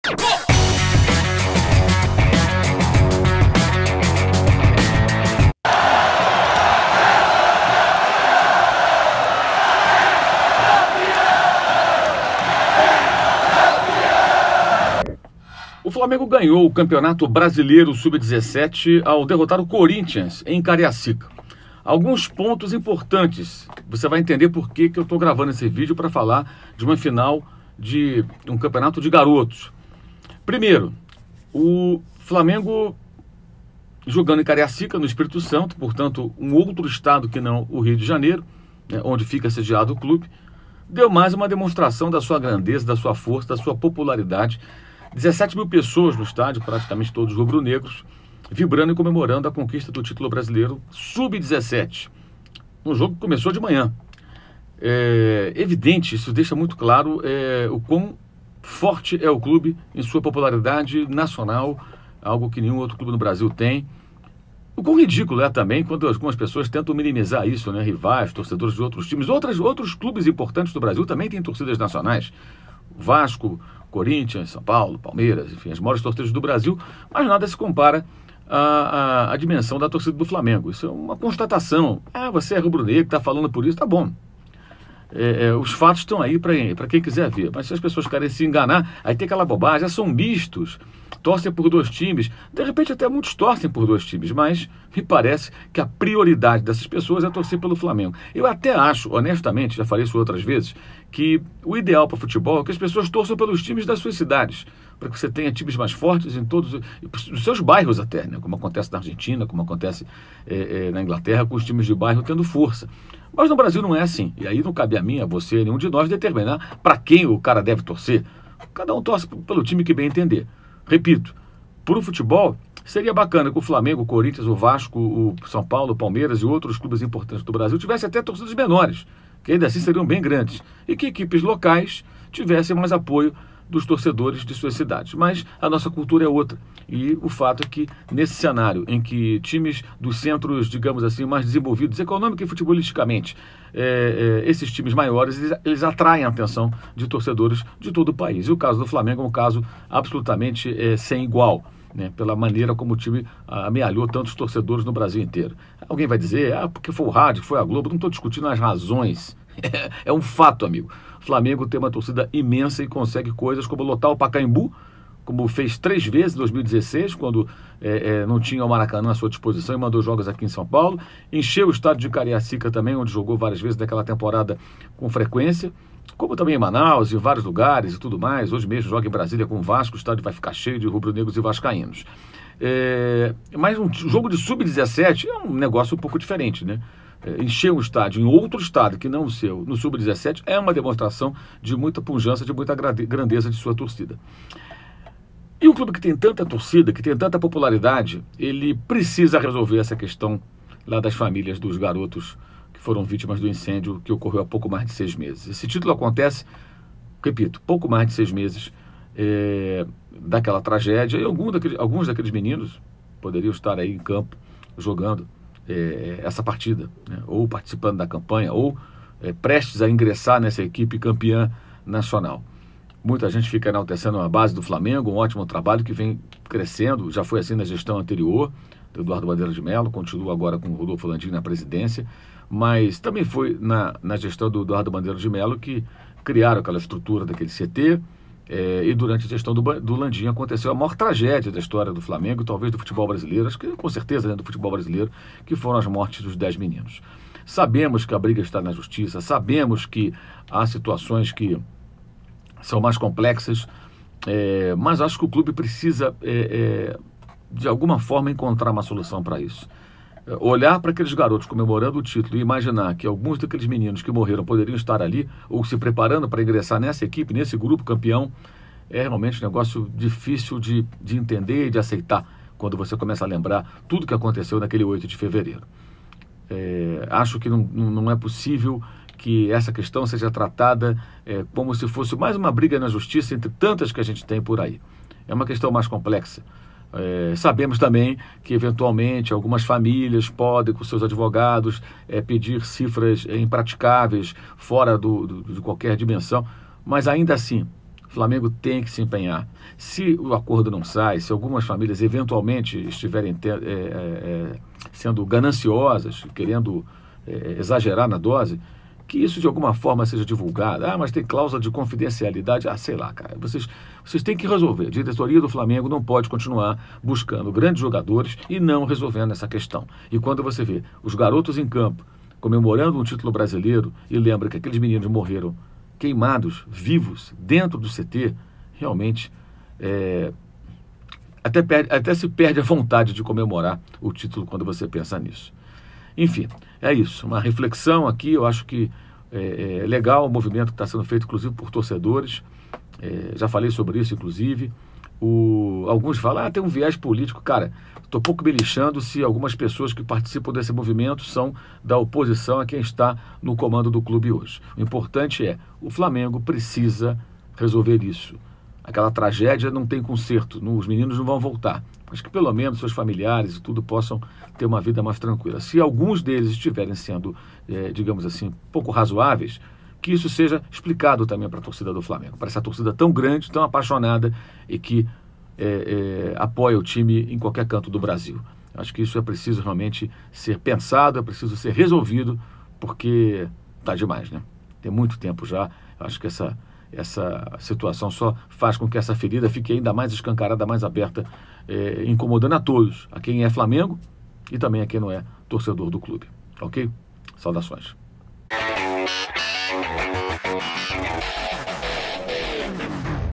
O Flamengo ganhou o Campeonato Brasileiro Sub-17 ao derrotar o Corinthians em Cariacica. Alguns pontos importantes. Você vai entender por que eu estou gravando esse vídeo para falar de uma final de um campeonato de garotos. Primeiro, o Flamengo jogando em Cariacica, no Espírito Santo, portanto, um outro estado que não o Rio de Janeiro, né, onde fica sediado o clube, deu mais uma demonstração da sua grandeza, da sua força, da sua popularidade. 17 mil pessoas no estádio, praticamente todos rubro-negros, vibrando e comemorando a conquista do título brasileiro Sub-17. Um jogo que começou de manhã. É evidente, isso deixa muito claro o quão forte é o clube em sua popularidade nacional, algo que nenhum outro clube no Brasil tem. O quão ridículo é também quando algumas pessoas tentam minimizar isso, né? Rivais, torcedores de outros times. Outros clubes importantes do Brasil também têm torcidas nacionais. Vasco, Corinthians, São Paulo, Palmeiras, enfim, as maiores torcidas do Brasil, mas nada se compara à dimensão da torcida do Flamengo. Isso é uma constatação. Você é rubro-negro, está falando por isso, tá bom. Os fatos estão aí para quem quiser ver. Mas se as pessoas querem se enganar, aí tem aquela bobagem, são mistos, torcem por dois times. De repente até muitos torcem por dois times, mas me parece que a prioridade dessas pessoas é torcer pelo Flamengo. Eu até acho, honestamente, já falei isso outras vezes, que o ideal para o futebol é que as pessoas torçam pelos times das suas cidades, para que você tenha times mais fortes em todos os seus bairros até, né? Como acontece na Argentina, como acontece na Inglaterra, com os times de bairro tendo força. Mas no Brasil não é assim. E aí não cabe a mim, a você, a nenhum de nós determinar para quem o cara deve torcer. Cada um torce pelo time que bem entender. Repito, para o futebol, seria bacana que o Flamengo, o Corinthians, o Vasco, o São Paulo, o Palmeiras e outros clubes importantes do Brasil tivessem até torcidas menores, que ainda assim seriam bem grandes, e que equipes locais tivessem mais apoio dos torcedores de suas cidades. Mas a nossa cultura é outra. E o fato é que, nesse cenário em que times dos centros, digamos assim, mais desenvolvidos econômica e futebolisticamente, esses times maiores, eles atraem a atenção de torcedores de todo o país. E o caso do Flamengo é um caso absolutamente sem igual, né, pela maneira como o time amealhou tantos torcedores no Brasil inteiro. Alguém vai dizer, porque foi o rádio, foi a Globo. Não estou discutindo as razões. É um fato, amigo. O Flamengo tem uma torcida imensa e consegue coisas como lotar o Pacaembu, como fez 3 vezes em 2016, quando não tinha o Maracanã à sua disposição e mandou jogos aqui em São Paulo. Encheu o estádio de Cariacica também, onde jogou várias vezes naquela temporada com frequência, como também em Manaus, em vários lugares e tudo mais. Hoje mesmo joga em Brasília com o Vasco, o estádio vai ficar cheio de rubro-negros e vascaínos. Mas um jogo de Sub-17 é um negócio um pouco diferente, né? Encher um estádio em outro estado que não o seu, no Sub-17, é uma demonstração de muita pujança, de muita grandeza de sua torcida. E um clube que tem tanta torcida, que tem tanta popularidade, ele precisa resolver essa questão lá das famílias dos garotos que foram vítimas do incêndio que ocorreu há pouco mais de 6 meses. Esse título acontece, repito, pouco mais de 6 meses daquela tragédia, e alguns daqueles meninos poderiam estar aí em campo jogando essa partida, né? Ou participando da campanha, ou prestes a ingressar nessa equipe campeã nacional. Muita gente fica enaltecendo a base do Flamengo, um ótimo trabalho que vem crescendo, já foi assim na gestão anterior, do Eduardo Bandeira de Mello, continua agora com o Rodolfo Landim na presidência, mas também foi na gestão do Eduardo Bandeira de Mello que criaram aquela estrutura daquele CT, e durante a gestão do Landim aconteceu a maior tragédia da história do Flamengo, talvez do futebol brasileiro, acho que com certeza, né, do futebol brasileiro, que foram as mortes dos 10 meninos. Sabemos que a briga está na justiça, sabemos que há situações que são mais complexas, mas acho que o clube precisa, de alguma forma, encontrar uma solução para isso. Olhar para aqueles garotos comemorando o título e imaginar que alguns daqueles meninos que morreram poderiam estar ali ou se preparando para ingressar nessa equipe, nesse grupo campeão, é realmente um negócio difícil de entender e de aceitar quando você começa a lembrar tudo que aconteceu naquele 8 de fevereiro. Acho que não é possível que essa questão seja tratada como se fosse mais uma briga na justiça entre tantas que a gente tem por aí. É uma questão mais complexa. Sabemos também que, eventualmente, algumas famílias podem, com seus advogados, pedir cifras impraticáveis, fora de qualquer dimensão, mas ainda assim, O Flamengo tem que se empenhar. Se o acordo não sai, se algumas famílias eventualmente estiverem sendo gananciosas, querendo exagerar na dose, que isso de alguma forma seja divulgado. Ah, mas tem cláusula de confidencialidade. Ah, sei lá, cara. Vocês têm que resolver. A diretoria do Flamengo não pode continuar buscando grandes jogadores e não resolvendo essa questão. E quando você vê os garotos em campo comemorando um título brasileiro e lembra que aqueles meninos morreram queimados, vivos, dentro do CT, realmente até se perde a vontade de comemorar o título quando você pensa nisso. Enfim, é isso. Uma reflexão aqui, eu acho que é legal o movimento que está sendo feito, inclusive, por torcedores. Já falei sobre isso, inclusive. Alguns falam, tem um viés político. Cara, estou pouco me lixando se algumas pessoas que participam desse movimento são da oposição a quem está no comando do clube hoje. O importante é, o Flamengo precisa resolver isso. Aquela tragédia não tem conserto, os meninos não vão voltar. Mas que pelo menos seus familiares e tudo possam ter uma vida mais tranquila. Se alguns deles estiverem sendo, digamos assim, pouco razoáveis, que isso seja explicado também para a torcida do Flamengo, para essa torcida tão grande, tão apaixonada e que apoia o time em qualquer canto do Brasil. Acho que isso é preciso realmente ser pensado, é preciso ser resolvido, porque tá demais, né? Tem muito tempo já. Acho que essa situação só faz com que essa ferida fique ainda mais escancarada, mais aberta, incomodando a todos, a quem é Flamengo e também a quem não é torcedor do clube. Ok? Saudações.